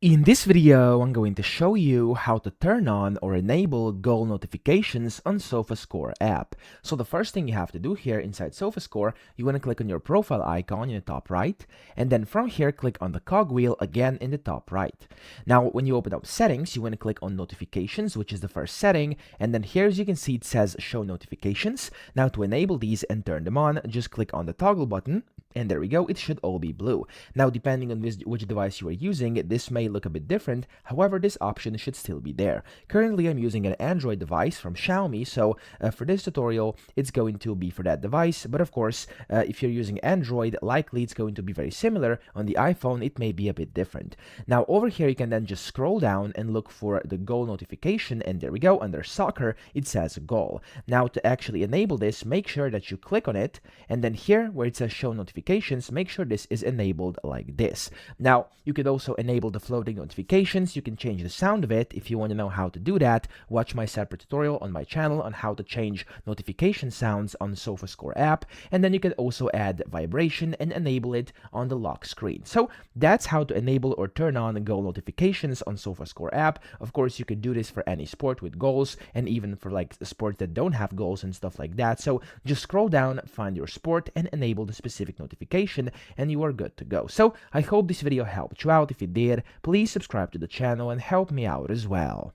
In this video, I'm going to show you how to turn on or enable goal notifications on SofaScore app. So the first thing you have to do here inside SofaScore, you want to click on your profile icon in the top right, and then from here, click on the cogwheel again in the top right. Now, when you open up settings, you want to click on notifications, which is the first setting, and then here, as you can see, it says show notifications. Now, to enable these and turn them on, just click on the toggle button, and there we go, it should all be blue. Now, depending on which device you are using, this may look a bit different. However, this option should still be there. Currently, I'm using an Android device from Xiaomi, so for this tutorial, it's going to be for that device. But of course, if you're using Android, likely it's going to be very similar. On the iPhone, it may be a bit different. Now, over here, you can then just scroll down and look for the goal notification, and there we go. Under soccer, it says goal. Now, to actually enable this, make sure that you click on it, and then here, where it says show notifications, make sure this is enabled like this. Now, you could also enable the floating notifications. You can change the sound of it. If you want to know how to do that, watch my separate tutorial on my channel on how to change notification sounds on the SofaScore app. And then you can also add vibration and enable it on the lock screen. So that's how to enable or turn on goal notifications on SofaScore app. Of course, you could do this for any sport with goals and even for like sports that don't have goals and stuff like that. So just scroll down, find your sport, and enable the specific notification, and you are good to go. So I hope this video helped you out. If it did, please subscribe to the channel and help me out as well.